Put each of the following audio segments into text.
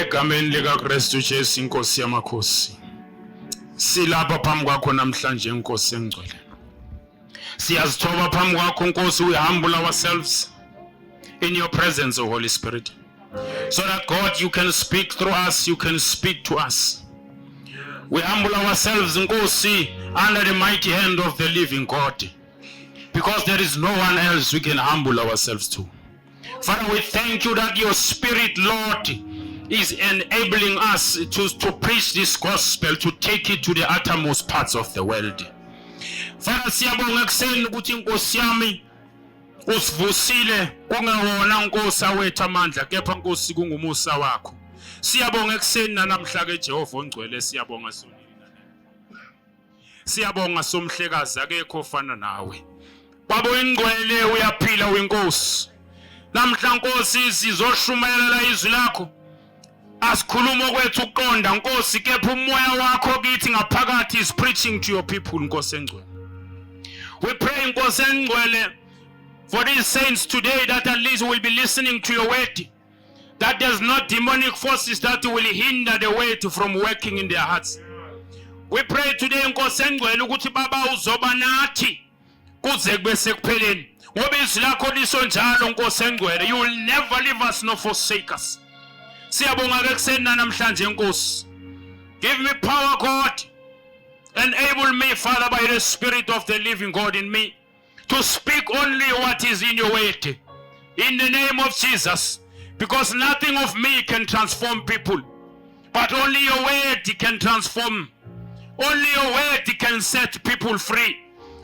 Egameni likaKristu Jesu inkosi yamakhosi. Silapha phambi kwakho namhlanje inkosi engcwele. Siyazithoba phambi kwakho Nkosi, we humble ourselves in your presence, O Holy Spirit. So that God, you can speak through us, you can speak to us. We humble ourselves, Nkosi, under the mighty hand of the living God. Because there is no one else we can humble ourselves to. Father, we thank you that your Spirit, Lord, is enabling us to preach this gospel, to take it to the uttermost parts of the world. Father, siyabonga kuseni ukuthi inkosi yami usivusile kungewona Nkosi awethu amandla kepha Nkosi kungumusa wakho. Siyabonga kuseni namhla ke Jehova ongcwele, siyabonga sonini. Siyabonga somhlekazi akekho ofana nawe. Baba ingcwele uyaphila wenkosi. Namhla Nkosi sizoshumayela izwi lakho. Asikhuluma kwethu uqonda Nkosi kepha umoya wakho kithi ngaphakathi is preaching to your people Nkosi engcwele. We pray Nkosi engcwele for these saints today that at least will be listening to your word. That there's not demonic forces that will hinder the word from working in their hearts. We pray today Nkosi engcwele ukuthi baba uzoba nathi kuze kube sekupheleni. Ngoba izwi lakho lisonjalo Nkosi engcwele, you will never leave us nor forsake us. Siyabonga ke kuseni namhlanje Nkosi. Give me power, God. Enable me, Father, by the Spirit of the living God in me, to speak only what is in your word. In the name of Jesus. Because nothing of me can transform people. But only your word can transform. Only your word can set people free.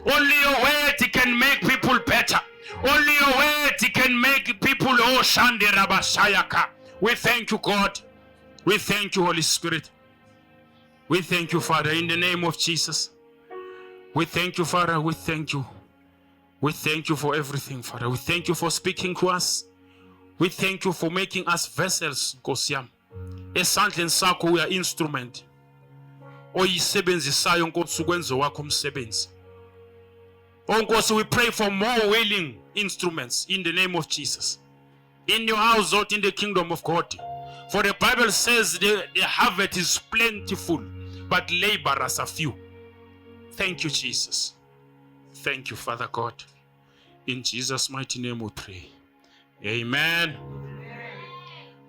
Only your word can make people better. Only your word can make people Shande Rabashayaka. We thank you, God. We thank you, Holy Spirit. We thank you, Father, in the name of Jesus. We thank you, Father. We thank you. We thank you for everything, Father. We thank you for speaking to us. We thank you for making us vessels, Nkosi yami. Esandleni sakho we are instrument. Oyisebenzisayo Nkosi ukwenza wakho umsebenzi. Oh Nkosi, we pray for more willing instruments in the name of Jesus. In your house, Lord, in the kingdom of God. For the Bible says the harvest is plentiful, but laborers are few. Thank you, Jesus. Thank you, Father God. In Jesus' mighty name we pray. Amen.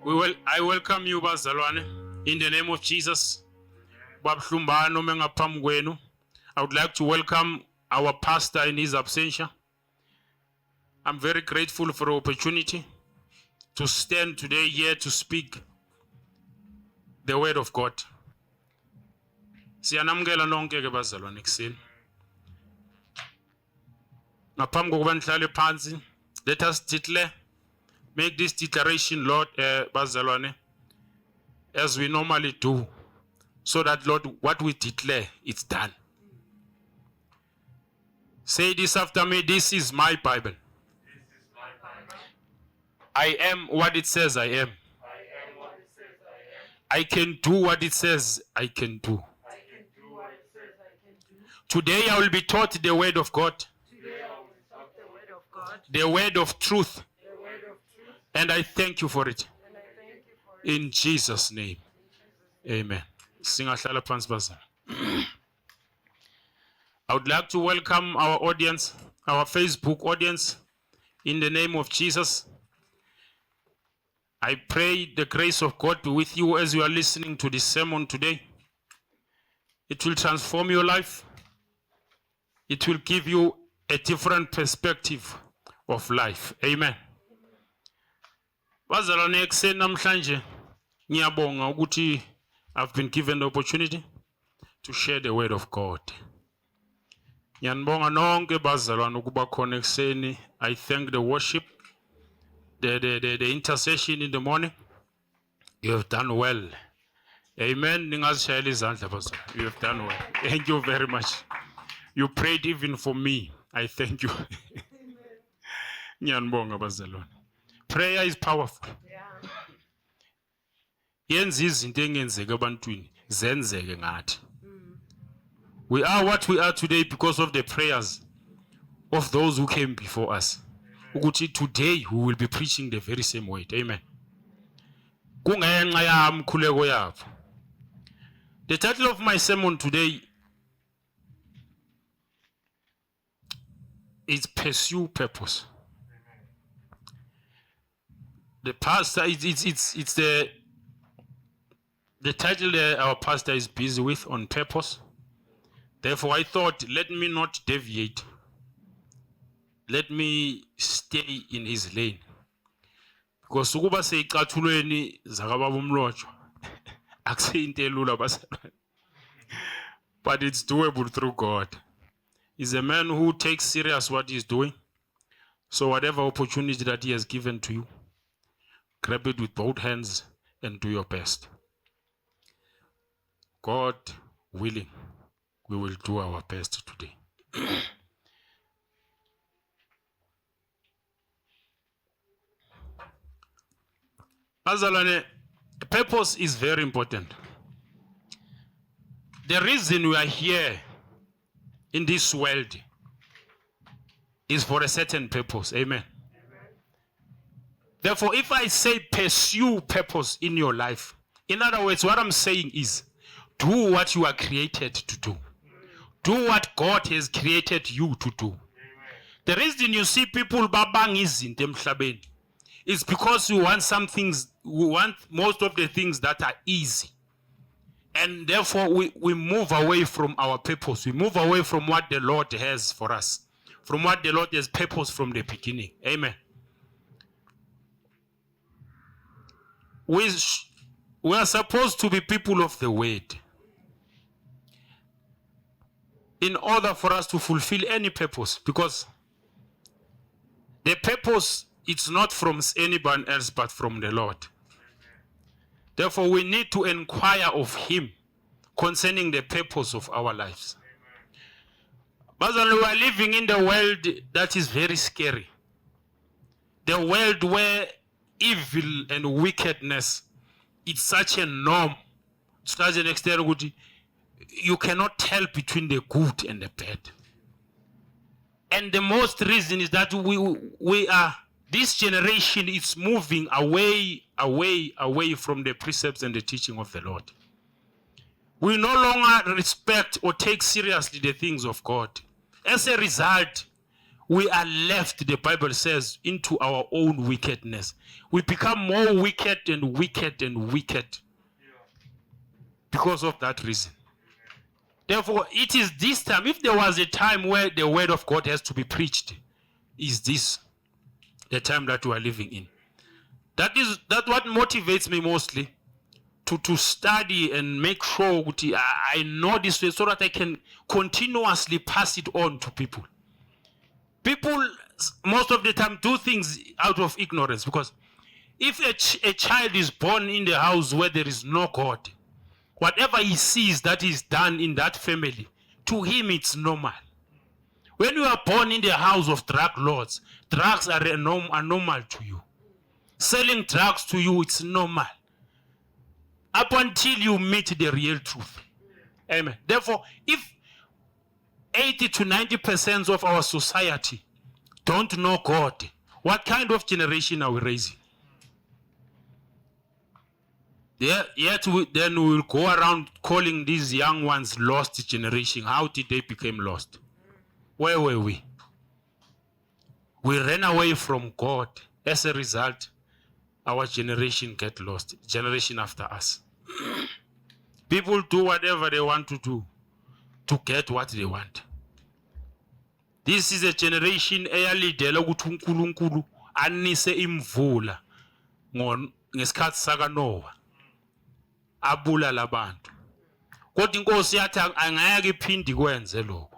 I welcome you, Bazalwane, in the name of Jesus. I would like to welcome our pastor in his absentia. I'm very grateful for the opportunity to stand today here to speak the word of God. Siyanamukela nonke ke bazalwane kuseni. Ngaphambi kokuba nihlale phansi, let us declare, make this declaration, Lord, bazalwane, as we normally do, so that, Lord, what we declare, it's done. Say this after me, this is my Bible. I am what it says I am. I can do what it says I can do. Today I will be taught the word of God. The word of truth. And I thank you for it. In Jesus' name. Amen. Singahlala phansi bazalwane. I would like to welcome our audience, our Facebook audience, in the name of Jesus. I pray the grace of God be with you as you are listening to this sermon today. It will transform your life. It will give you a different perspective of life. Amen. Bazalwane ekuseni namhlanje ngiyabonga ukuthi I've been given the opportunity to share the word of God. Ngiyanibonga nonke bazalwane ukuba khona ekuseni. I thank the worship, the intercession in the morning. You have done well. Amen. Ningazishayela izandla bazalwane. You have done well. Thank you very much. You prayed even for me. I thank you. Ngiyanibonga bazalwane. Prayer is powerful. Yenza izinto engenzeka ebantwini zenzeke ngathi. We are what we are today because of the prayers of those who came before us. Ukuthi today we will be preaching the very same word. Amen. kungenxa yami khuleko yabo. The title of my sermon today is Pursue Purpose. The pastor, it's the title that our pastor is busy with, on purpose. Therefore, I thought, let me not deviate. Let me stay in his lane. Because ukuba seyicathulweni zakababa umlotshwa akuseyinto elula basalwane. But it's doable through God. He's a man who takes serious what he's doing. So whatever opportunity that he has given to you, grab it with both hands and do your best. God willing, we will do our best today. Azalwane, purpose is very important. The reason we are here in this world is for a certain purpose. Amen. Therefore, if I say pursue purpose in your life, in other words, what I'm saying is do what you are created to do. Do what God has created you to do. The reason you see people babang izinto emhlabeni is because we want some things, we want most of the things that are easy. And therefore we move away from our purpose. We move away from what the Lord has for us, from what the Lord has purposed from the beginning. Amen. We are supposed to be people of the word. In order for us to fulfill any purpose, because the purpose, it's not from anyone else but from the Lord. Therefore, we need to inquire of him concerning the purpose of our lives. But we are living in the world that is very scary. The world where evil and wickedness is such a norm, to such an extent you cannot tell between the good and the bad. And the most reason is that we are, this generation is moving away from the precepts and the teaching of the Lord. We no longer respect or take seriously the things of God. As a result, we are left, the Bible says, into our own wickedness. We become more wicked and wicked and wicked because of that reason. Therefore, it is this time, if there was a time where the word of God has to be preached, is this the time that we are living in. That's what motivates me mostly, to study and make sure I know this way so that I can continuously pass it on to people. People most of the time do things out of ignorance, because if a child is born in the house where there is no God, whatever he sees that is done in that family, to him it's normal. When you are born in the house of drug lords, drugs are normal to you. Selling drugs to you, it's normal. Up until you meet the real truth. Amen. Therefore, if 80 to 90% of our society don't know God, what kind of generation are we raising? Yet then we will go around calling these young ones lost generation. How did they become lost? Where were we? We ran away from God. As a result, our generation get lost. Generation after us. People do whatever they want to do to get what they want. This is a generation eyalidela ukuthi uNkulunkulu anise imvula ngesikhathi saka Noah. Abulala abantu. Kodwa inkosi yathi angeke iphindi kwenze lokho.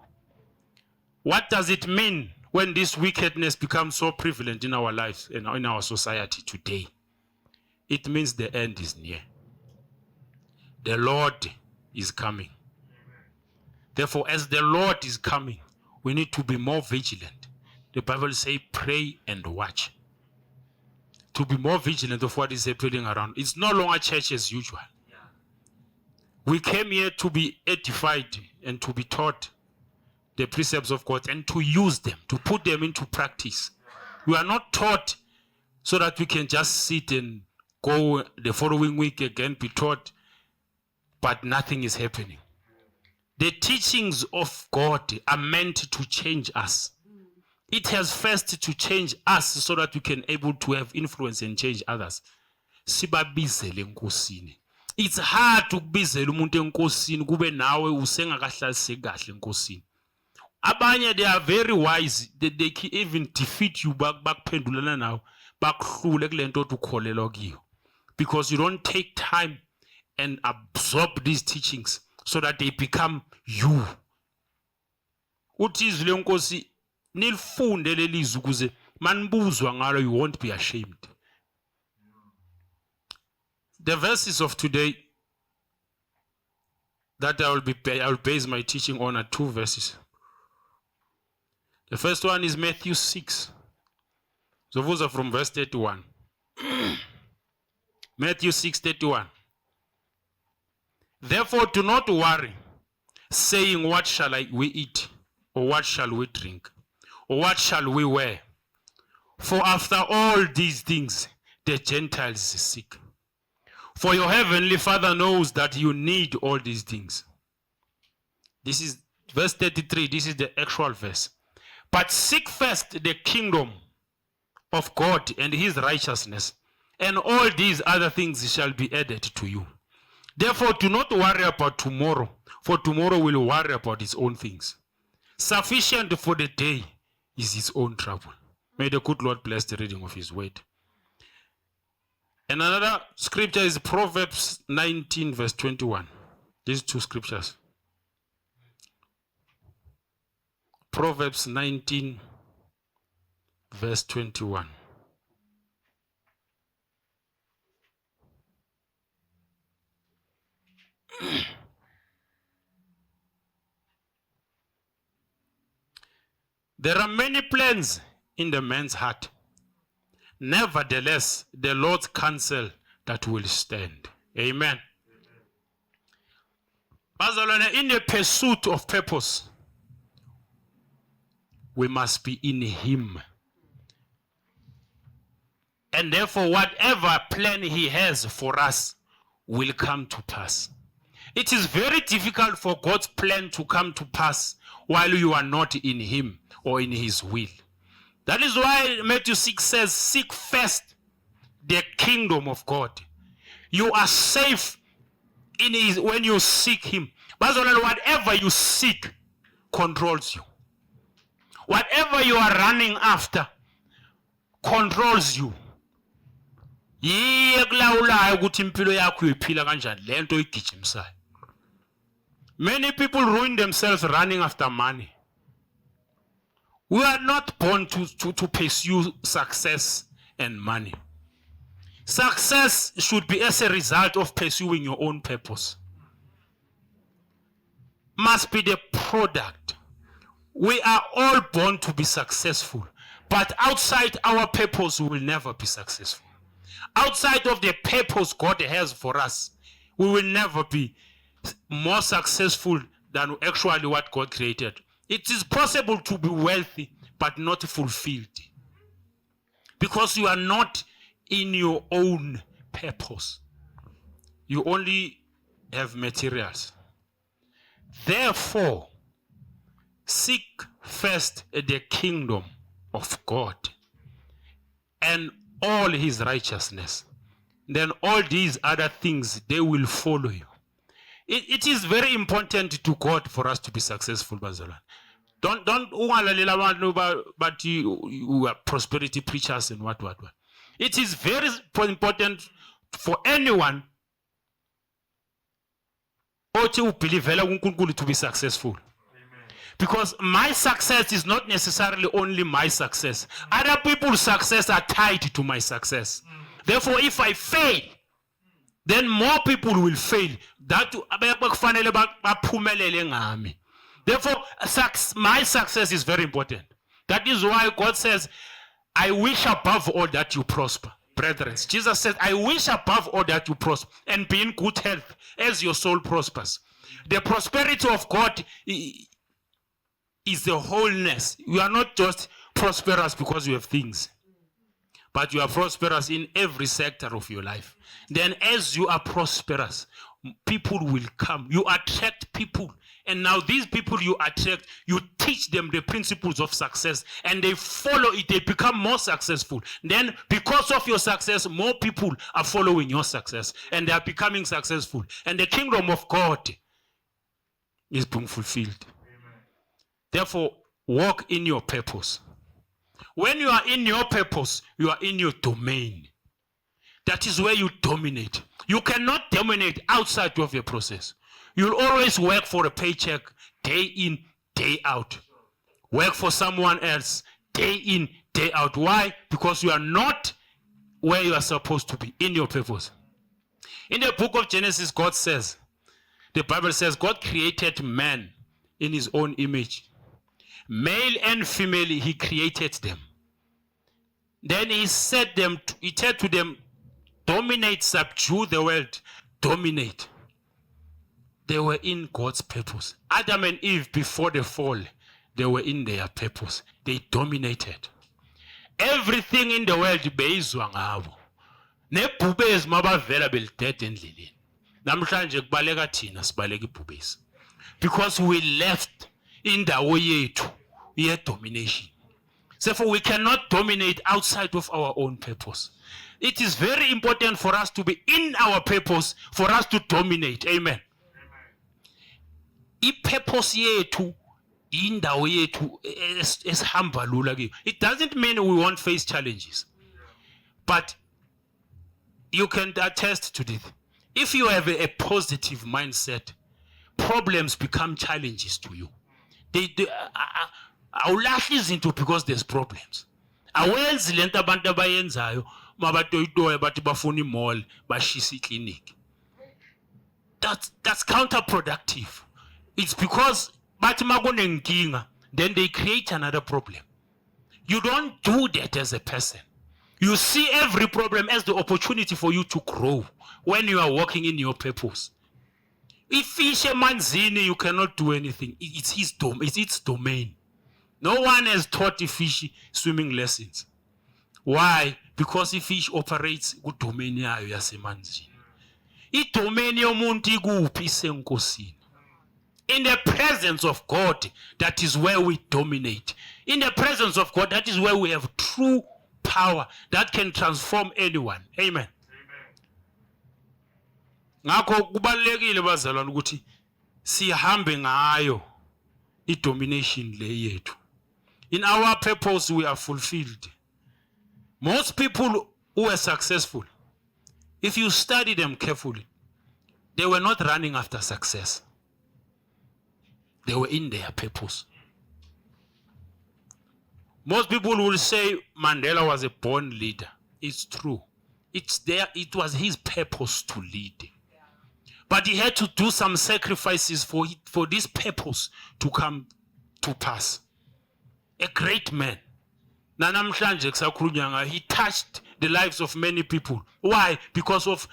What does it mean when this wickedness becomes so prevalent in our lives and in our society today? It means the end is near. The Lord is coming. Therefore, as the Lord is coming, we need to be more vigilant. The Bible says, pray and watch. To be more vigilant of what is happening around. It's no longer church as usual. We came here to be edified and to be taught the precepts of God and to use them, to put them into practice. We are not taught so that we can just sit and go the following week again, be taught, but nothing is happening. The teachings of God are meant to change us. It has first to change us so that we can able to have influence and change others. Sibabizele enkosini. It's hard to ukubizela umuntu enkosini kube nawe usengakahlaliseki kahle enkosini. Abanye they are very wise. They can even defeat you bakuphendulana nawe, bakuhlule kulento othi ukholelwa kiyo. Because you don't take time and absorb these teachings so that they become you. Uthi izwi lenkosi nilifunde lelizwi ukuze manibuzwa ngalo you won't be ashamed. The verses of today that I will base my teaching on are two verses. The first one is Matthew 6. So those are from verse 31. Matthew 6:31. Therefore do not worry, saying, what shall we eat? Or what shall we drink? Or what shall we wear? For after all these things the Gentiles seek. For your heavenly Father knows that you need all these things. This is verse 33. This is the actual verse. But seek first the kingdom of God and his righteousness, and all these other things shall be added to you. Therefore do not worry about tomorrow, for tomorrow will worry about its own things. Sufficient for the day is its own trouble. May the good Lord bless the reading of his word. And another scripture is Proverbs 19 verse 21. These two scriptures. Proverbs 19 verse 21. There are many plans in the man's heart. Nevertheless, the Lord's counsel that will stand. Amen. Bazalwane, in the pursuit of purpose, we must be in him. And therefore, whatever plan he has for us will come to pass. It is very difficult for God's plan to come to pass while you are not in him or in his will. That is why Matthew 6 says, seek first the kingdom of God. You are safe in his, when you seek him. But whatever you seek controls you. Whatever you are running after controls you. Many people ruin themselves running after money. We are not born to pursue success and money. Success should be as a result of pursuing your own purpose. Must be the product. We are all born to be successful, but outside our purpose, we will never be successful. Outside of the purpose God has for us, we will never be more successful than actually what God created. It is possible to be wealthy, but not fulfilled. Because you are not in your own purpose. You only have materials. Therefore, seek first the kingdom of God and all his righteousness. Then all these other things, they will follow you. It is very important to God for us to be successful, Bazalan. Don't but you are prosperity preachers and what. It is very important for anyone to be successful. Because my success is not necessarily only my success. Other people's success are tied to my success. Therefore, if I fail, then more people will fail. Therefore, my success is very important. That is why God says, I wish above all that you prosper. Brethren, Jesus said, I wish above all that you prosper and be in good health as your soul prospers. The prosperity of God is the wholeness. You are not just prosperous because you have things, but you are prosperous in every sector of your life. Then as you are prosperous, people will come. You attract people. And now these people you attract, you teach them the principles of success and they follow it. They become more successful. Then because of your success, more people are following your success and they are becoming successful. And the kingdom of God is being fulfilled. Amen. Therefore, walk in your purpose. When you are in your purpose, you are in your domain. That is where you dominate. You cannot dominate outside of your process. You'll always work for a paycheck day in, day out. Work for someone else day in, day out. Why? Because you are not where you are supposed to be in your purpose. In the book of Genesis, God says, the Bible says, God created man in his own image. Male and female, he created them. Then he said to them, dominate, subdue the world, dominate. They were in God's purpose. Adam and Eve, before the fall, they were in their purpose. They dominated. Everything in the world bezwa ngabo. Nebhubezi mabavela belidede endleleni. Namhlanje kubaleka thina sibaleka ibhubezi. Because we left indawo yethu ye domination. Therefore, we cannot dominate outside of our own purpose. It is very important for us to be in our purpose, for us to dominate. Amen. I-purpose yethu, indawo yethu esihamba lula kiyo. It doesn't mean we won't face challenges. But you can attest to this. If you have a positive mindset, problems become challenges to you. Awulahli izinto because there's problems. Awenzi lento abantu abayenzayo mabatoyitoya bathi bafuna imall bashisa iclinic. That's counterproductive. It's because bathi makunenkinga then they create another problem. You don't do that as a person. You see every problem as the opportunity for you to grow when you are working in your purpose. If fish emanzini, you cannot do anything. It's its domain. No one has taught the fish swimming lessons. Why? Because the fish operates ku domain yayo yasemanzini. I-domain yomuntu ikuphi isenkosini. In the presence of God, that is where we dominate. In the presence of God, that is where we have true power that can transform anyone. Amen. Ngakho kubalekile bazalwane ukuthi sihambe ngayo i-domination le yethu. In our purpose, we are fulfilled. Most people who were successful, if you study them carefully, they were not running after success. They were in their purpose. Most people will say Mandela was a born leader. It's true. It was his purpose to lead. But he had to do some sacrifices for this purpose to come to pass. A great man. Nanamhlanje kusakhulunywa, he touched the lives of many people. Why? Because of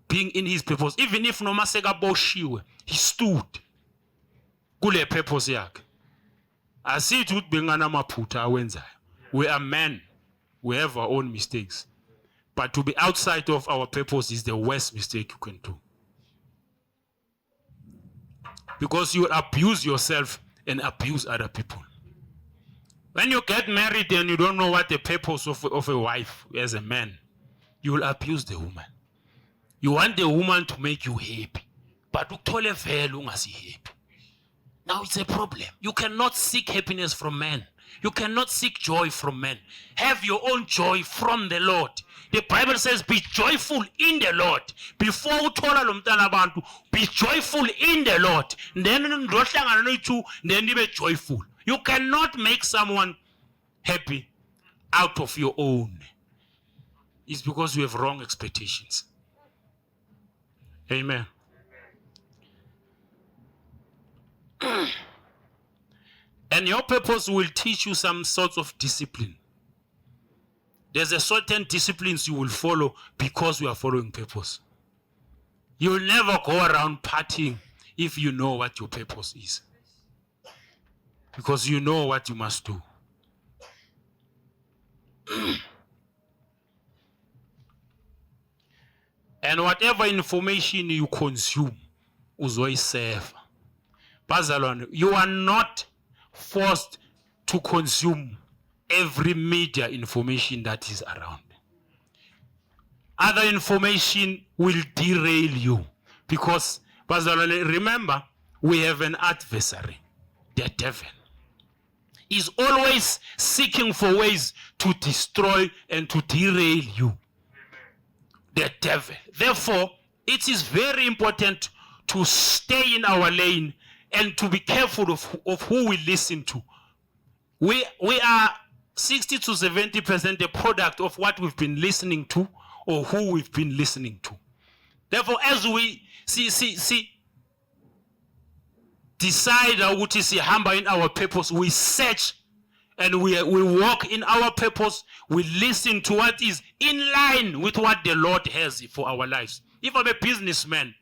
being in his purpose. Even if noma sekaboshiwe, he stood kule purpose yakhe. Asithi ukuthi bengana maphutha awenzayo. We are men. We have our own mistakes. But to be outside of our purpose is the worst mistake you can do. Because you abuse yourself and abuse other people. When you get married and you don't know what the purpose of a wife as a man, you will abuse the woman. You want the woman to make you happy, but uthole vele ungasi happy. Now it's a problem. You cannot seek happiness from men. You cannot seek joy from men. Have your own joy from the Lord. The Bible says, be joyful in the Lord. Before uthola lo mntana abantu, be joyful in the Lord. Then be joyful. You cannot make someone happy out of your own. It's because you have wrong expectations. Amen. And your purpose will teach you some sorts of discipline. There's a certain disciplines you will follow because you are following purpose. You will never go around partying if you know what your purpose is. Because you know what you must do. And whatever information you consume, uzoyiserve. Bazalwane, you are not forced to consume every media information that is around. Other information will derail you because, bazalwane, remember, we have an adversary, the devil. He's always seeking for ways to destroy and to derail you. The devil. Therefore, it is very important to stay in our lane and to be careful of who we listen to. We are 60 to 70% the product of what we've been listening to or who we've been listening to. Therefore, as we decide what is hamba in our purpose, we search and we walk in our purpose, we listen to what is in line with what the Lord has for our lives. If I'm a businessman,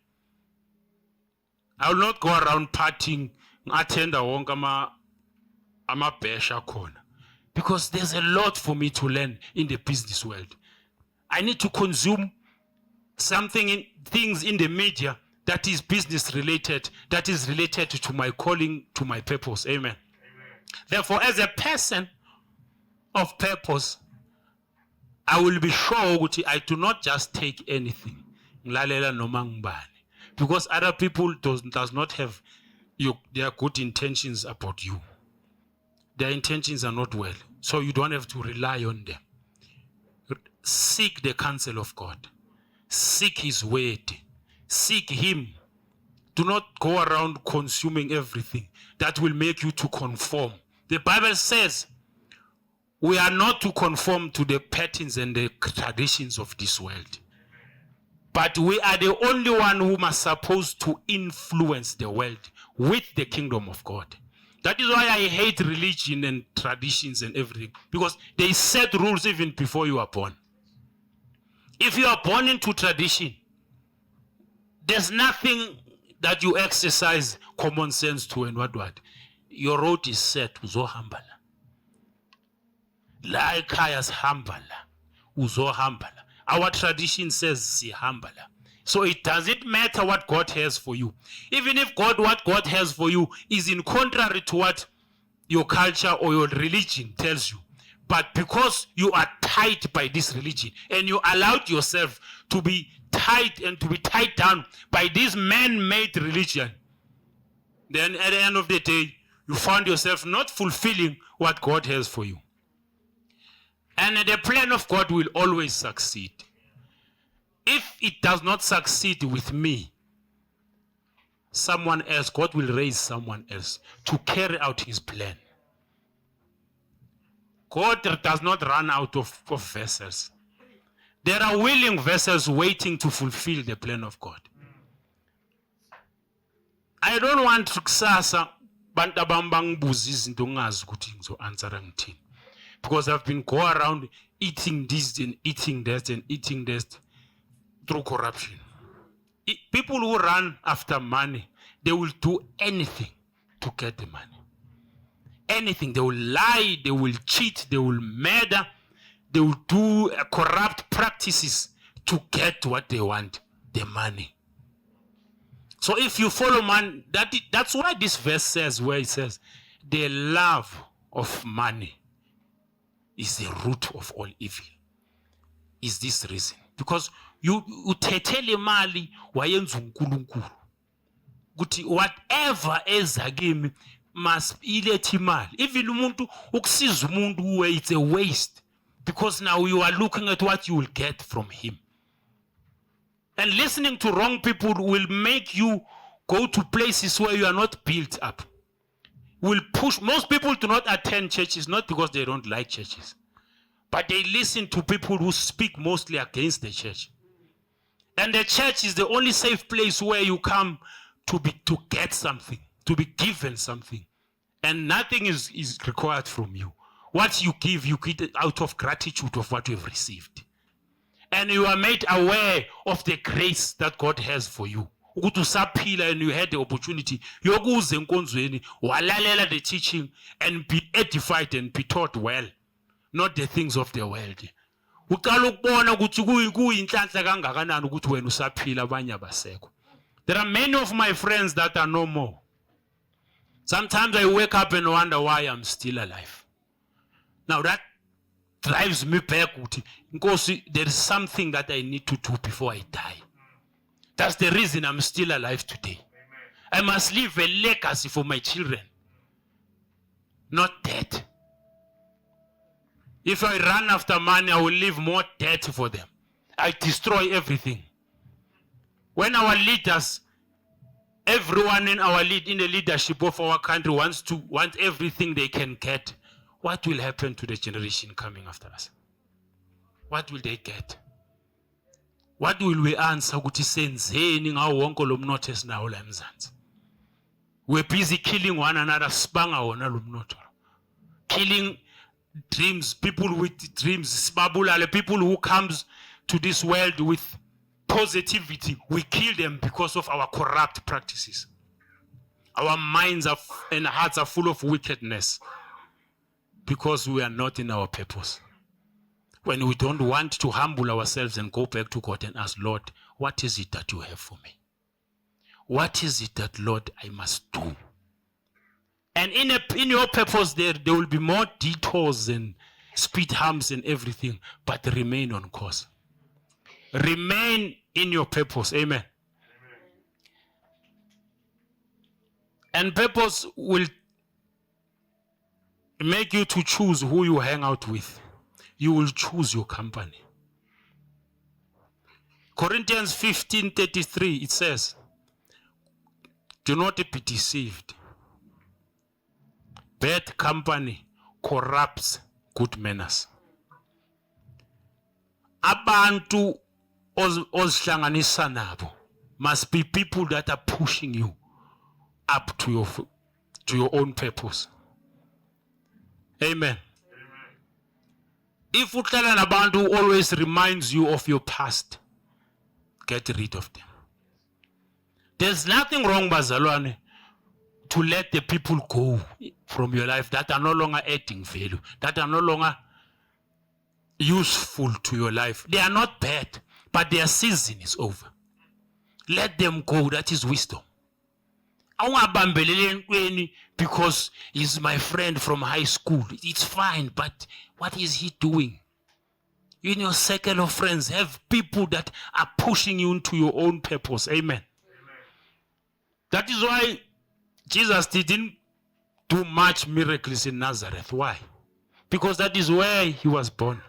I will not go around partying, attend a besha corner, because there's a lot for me to learn in the business world. I need to consume things in the media that is business related, that is related to my calling, to my purpose. Amen. Therefore, as a person of purpose, I will be sure that I do not just take anything. Because other people does not have their good intentions about you. Their intentions are not well. So you don't have to rely on them. Seek the counsel of God. Seek his word. Seek him. Do not go around consuming everything that will make you to conform. The Bible says we are not to conform to the patterns and the traditions of this world. But we are the only one who are supposed to influence the world with the kingdom of God. That is why I hate religion and traditions and everything. Because they set rules even before you are born. If you are born into tradition, there's nothing that you exercise common sense to and what. Your road is set. Uzo hambala. La ekhaya sihambala. Uzo hambala. Our tradition says sihambala. So it doesn't matter what God has for you. Even if what God has for you is in contrary to what your culture or your religion tells you. But because you are tied by this religion and you allowed yourself to be tied and to be tied down by this man-made religion, then at the end of the day, you found yourself not fulfilling what God has for you. And the plan of God will always succeed. If it does not succeed with me, someone else, God will raise someone else to carry out his plan. God does not run out of vessels. There are willing vessels waiting to fulfill the plan of God. I don't want to kusasa bantu abambangibuza izinto ngazi ukuthi ngizo-answera ngithini. Because I've been going around eating this and eating that and eating that through corruption. People who run after money, they will do anything to get the money. Anything. They will lie, they will cheat, they will murder, they will do corrupt practices to get what they want, the money. So if you follow man, that's why this verse says, where it says, the love of money is the root of all evil. Is this reason? Because you utethele mali wayenza uNkulunkulu. Ukuthi whatever eza kimi must ilethi imali. Even umuntu ukusiza umuntu it's a waste, because now you are looking at what you will get from him. And listening to wrong people will make you go to places where you are not built up. Will push. Most people do not attend churches, not because they don't like churches, but they listen to people who speak mostly against the church. And the church is the only safe place where you come to get something, to be given something. And nothing is required from you. What you give out of gratitude of what you have received. And you are made aware of the grace that God has for you. Ukuthi usaphila and you had the opportunity yokuza enkonzweni walalela the teaching and be edified and be taught well, not the things of the world. uqala ukubona ukuthi kuyinhlanhla kangakanani ukuthi wena usaphila abanye abasekho. There are many of my friends that are no more. Sometimes I wake up and wonder why I'm still alive. Now that drives me back because there is something that I need to do before I die. That's the reason I'm still alive today. I must leave a legacy for my children, not debt. If I run after money, I will leave more debt for them. I destroy everything. When our leaders, everyone in the leadership of our country want everything they can get, what will happen to the generation coming after us? What will they get? What will we answer? We're busy killing one another, killing dreams, people with dreams, people who comes to this world with positivity. We kill them because of our corrupt practices. Our minds and hearts are full of wickedness because we are not in our purpose. When we don't want to humble ourselves and go back to God and ask, Lord, what is it that you have for me? What is it that, Lord, I must do? And in your purpose there will be more detours and speed humps and everything, but remain on course. Remain in your purpose. Amen. And purpose will make you to choose who you hang out with. You will choose your company. Corinthians 15:33, it says, do not be deceived. Bad company corrupts good manners. Abantu ozihlanganisa nabo must be people that are pushing you up to your own purpose. Amen. If uhlala nabantu who always reminds you of your past, get rid of them. There's nothing wrong, bazalwane, to let the people go from your life that are no longer adding value, that are no longer useful to your life. They are not bad, but their season is over. Let them go. That is wisdom. Because he's my friend from high school. It's fine, but what is he doing? In your circle of friends, have people that are pushing you into your own purpose. Amen. That is why Jesus didn't do much miracles in Nazareth. Why? Because that is where he was born.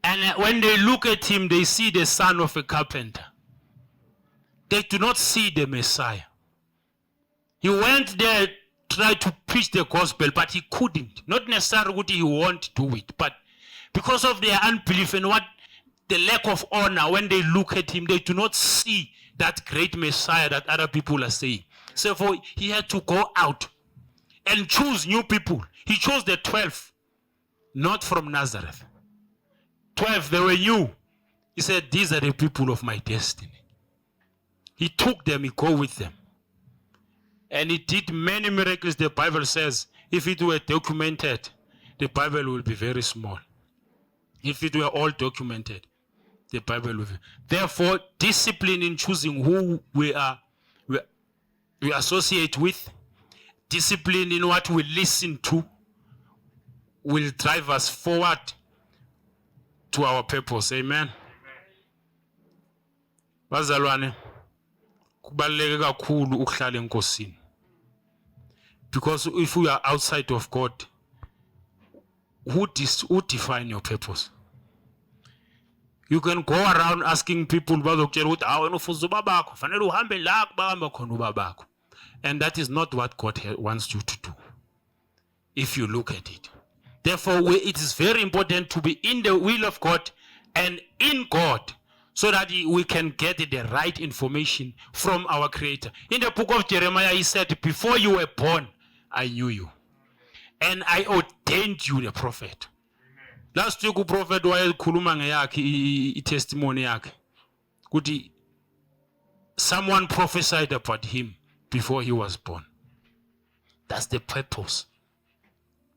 And when they look at him, they see the son of a carpenter. They do not see the Messiah. He went there, tried to preach the gospel, but he couldn't. Not necessarily what he wanted to do it, but because of their unbelief and the lack of honor, when they look at him, they do not see that great Messiah that other people are saying. So he had to go out and choose new people. He chose the 12, not from Nazareth. 12, they were new. He said, these are the people of my destiny. He took them, he go with them. And he did many miracles. The Bible says, if it were documented, the Bible will be very small. If it were all documented, the Bible will be. Therefore, discipline in choosing who we associate with, discipline in what we listen to, will drive us forward to our purpose. Amen. Bazalwane, kubaluleke kakhulu ukuhlala enkosini. Because if we are outside of God, who define your purpose? You can go around asking people, and that is not what God wants you to do, if you look at it. Therefore, it is very important to be in the will of God and in God, so that we can get the right information from our Creator. In the book of Jeremiah, he said, before you were born, I knew you. And I ordained you the prophet. Last week, prophet wayekhuluma ngeyakhe testimony yakhe. Kuti someone prophesied about him before he was born. That's the purpose.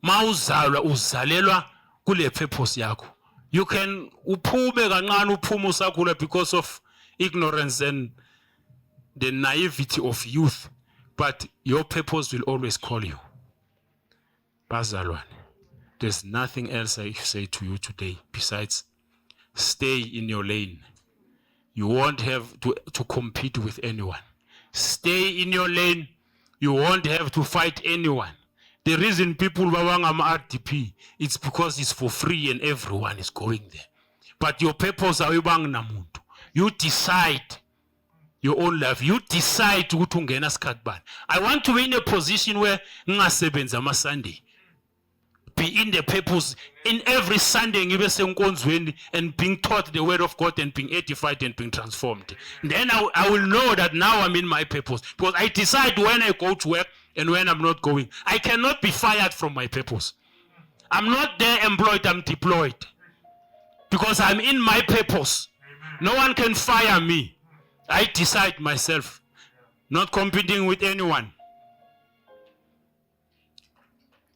Ma uzalwa uzalelwa kule purpose yakho. You can uphume kancane uphume usakhula because of ignorance and the naivety of youth, but your purpose will always call you. Bazalwane, there's nothing else I say to you today besides stay in your lane. You won't have to compete with anyone. Stay in your lane. You won't have to fight anyone. The reason people bawanga RDP, it's because it's for free and everyone is going there. But your purpose awibang namuntu. You decide your own life. You decide to ungena skakban. I want to be in a position where ngasebenza ama Sunday. Be in the purpose in every Sunday and being taught the word of God and being edified and being transformed. Then I will know that now I'm in my purpose, because I decide when I go to work and when I'm not going. I cannot be fired from my purpose. I'm not there employed, I'm deployed, because I'm in my purpose. No one can fire me. I decide myself, not competing with anyone.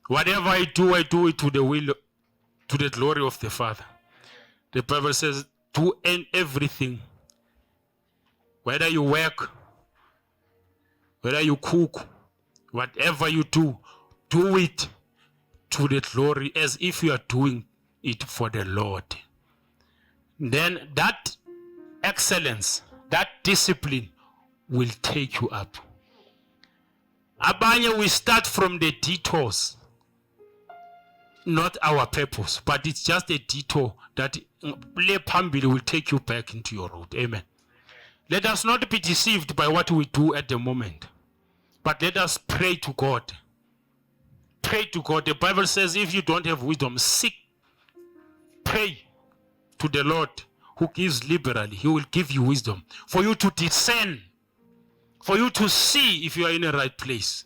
Whatever I do it to the will, to the glory of the Father. The Bible says, do everything. Whether you work, whether you cook, whatever you do it to the glory, as if you are doing it for the Lord. Then that excellence, that discipline will take you up. Abanye, we start from the detours. Not our purpose, but it's just a detour that will take you back into your road. Amen. Let us not be deceived by what we do at the moment, but let us pray to God. Pray to God. The Bible says if you don't have wisdom, seek, pray to the Lord who gives liberally. He will give you wisdom for you to discern, for you to see if you are in the right place.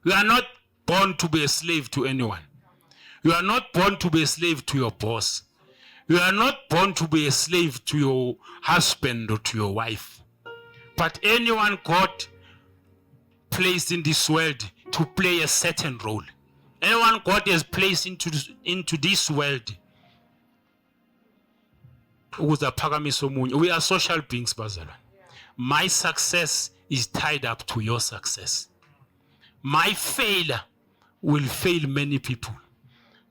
You are not born to be a slave to anyone. You are not born to be a slave to your boss. You are not born to be a slave to your husband or to your wife. But anyone God placed in this world to play a certain role. Anyone God has placed into this world. We are social beings, Bazalwane. My success is tied up to your success. My failure will fail many people.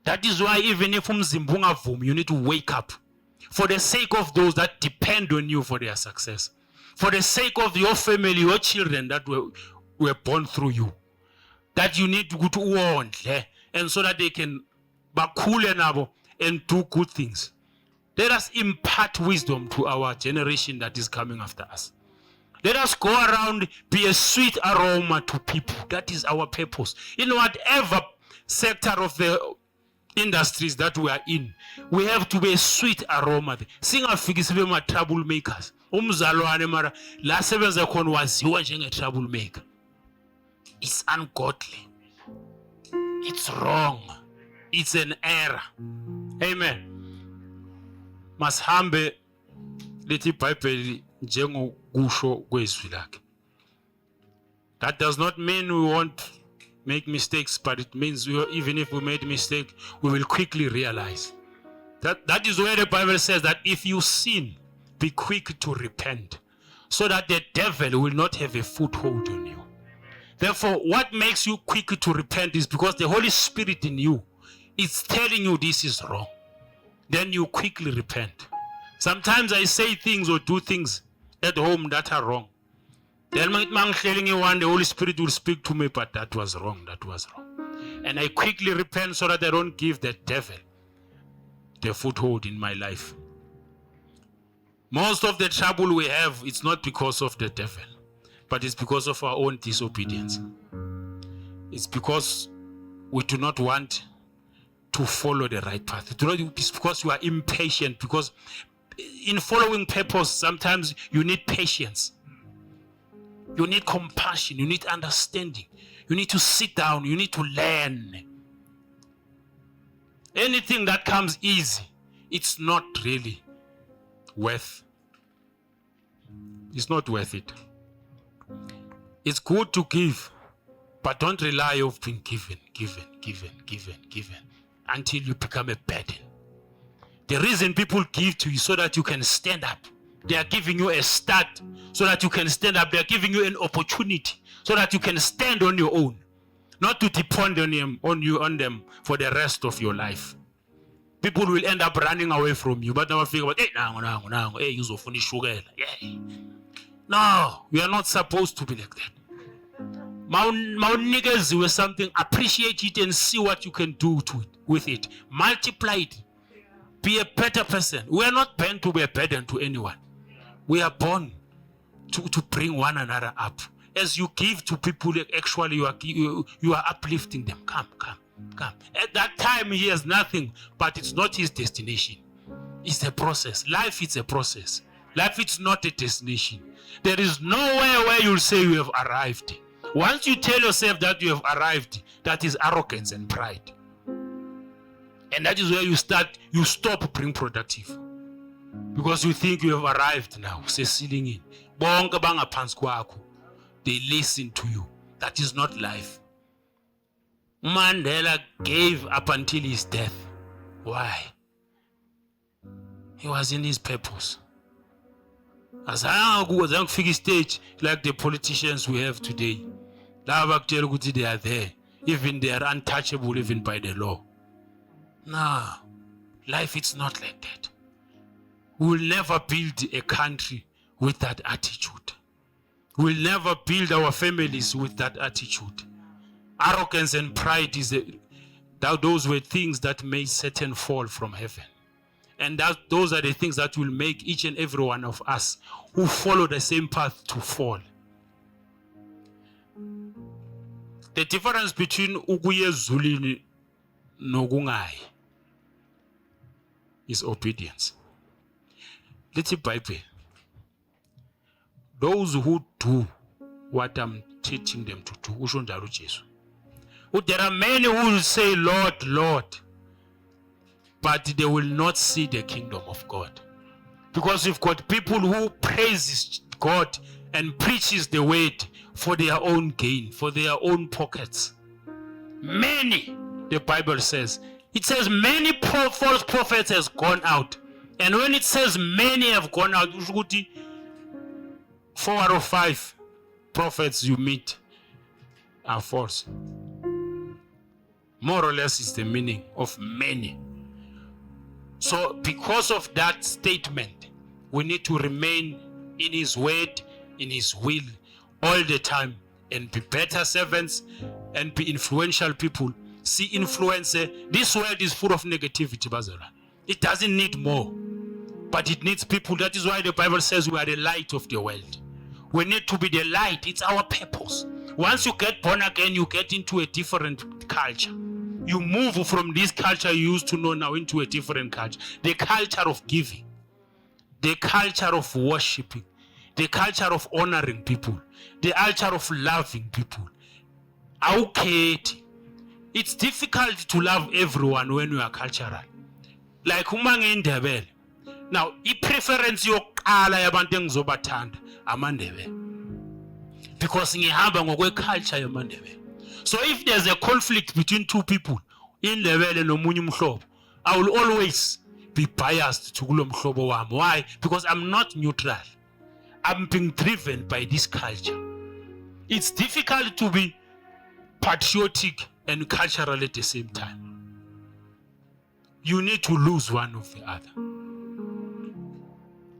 That is why even if you need to wake up for the sake of those that depend on you for their success, for the sake of your family, your children that were born through you, that you need to go to war and so that they can be cool and do good things. Let us impart wisdom to our generation that is coming after us. Let us go around, be a sweet aroma to people. That is our purpose. In whatever sector of the industries that we are in, we have to be a sweet aroma. Singafiki sibe ma troublemakers. Umzalwane mara la sebenza khona waziwa njenge troublemaker. It's ungodly. It's wrong. It's an error. Amen. Masihambe lithi iBhayibheli njengokusho kwezwi lakhe. That does not mean we won't make mistakes, but it means even if we made a mistake, we will quickly realize. That is where the Bible says that if you sin, be quick to repent, so that the devil will not have a foothold on you. Therefore, what makes you quick to repent is because the Holy Spirit in you is telling you this is wrong. Then you quickly repent. Sometimes I say things or do things at home that are wrong. Then the Holy Spirit will speak to me, but that was wrong, that was wrong. And I quickly repent so that I don't give the devil the foothold in my life. Most of the trouble we have, it's not because of the devil, but it's because of our own disobedience. It's because we do not want to follow the right path. It's because you are impatient, because in following purpose, sometimes you need patience. You need compassion. You need understanding. You need to sit down. You need to learn. Anything that comes easy, it's not really worth. It's not worth it. It's good to give, but don't rely on being given until you become a burden. The reason people give to you so that you can stand up. They are giving you a start so that you can stand up. They are giving you an opportunity so that you can stand on your own. Not to depend on them for the rest of your life. People will end up running away from you, but never figure out, hey, you so funny sugar. Yeah. No, we are not supposed to be like that. Niggas with something, appreciate it and see what you can do with it. Multiply it. Be a better person. We are not born to be a burden to anyone. We are born to bring one another up. As you give to people, actually you are uplifting them. Come. At that time he has nothing, but it's not his destination. It's a process. Life is a process. Life is not a destination. There is nowhere where you'll say you have arrived. Once you tell yourself that you have arrived, that is arrogance and pride. And that is where you stop being productive. Because you think you have arrived now. Say sealing in. They listen to you. That is not life. Mandela gave up until his death. Why? He was in his purpose. As I go stage like the politicians we have today, they are there. Even they are untouchable even by the law. No, life is not like that. We will never build a country with that attitude. We will never build our families with that attitude. Arrogance and pride those were things that made Satan fall from heaven. And those are the things that will make each and every one of us who follow the same path to fall. The difference between ukuye ezulwini nokungayi is obedience. Let's Bible. Those who do what I'm teaching them to do, usho njalo Jesu. There are many who will say, Lord, Lord, but they will not see the kingdom of God. Because we've got people who praise God and preaches the word for their own gain, for their own pockets. Many, the Bible says. It says many false prophets has gone out. And when it says many have gone out, 4 out of 5 prophets you meet are false. More or less is the meaning of many. So because of that statement, we need to remain in his word, in his will all the time and be better servants and be influential people. See, influencer, this world is full of negativity, Bazara. It doesn't need more, but it needs people. That is why the Bible says we are the light of the world. We need to be the light. It's our purpose. Once you get born again, you get into a different culture. You move from this culture you used to know now into a different culture. The culture of giving, the culture of worshiping, the culture of honoring people, the culture of loving people. Okay, it's difficult to love everyone when you are cultural. Like Umang in Ndebele. Now, I preference yokuqala yabantu engizobathanda amaNdebele. Because ngihamba ngokwe culture yamaNdebele. So if there's a conflict between two people, in Ndebele nomunye umhlobo, I will always be biased to kulo mhlobo wami. Why? Because I'm not neutral. I'm being driven by this culture. It's difficult to be patriotic and cultural at the same time. You need to lose one of the other.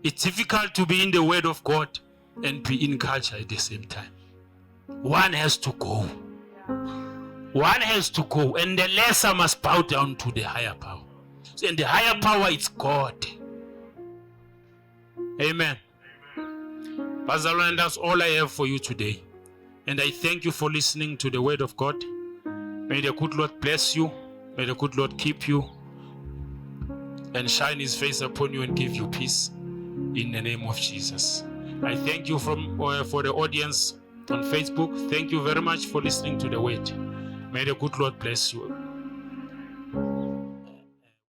It's difficult to be in the word of God and be in culture at the same time. One has to go. One has to go, and the lesser must bow down to the higher power. And the higher power is God. Amen. Pastor Lord, that's all I have for you today. And I thank you for listening to the word of God. May the good Lord bless you. May the good Lord keep you and shine his face upon you and give you peace in the name of Jesus. I thank you for the audience on Facebook. Thank you very much for listening to the word. May the good Lord bless you.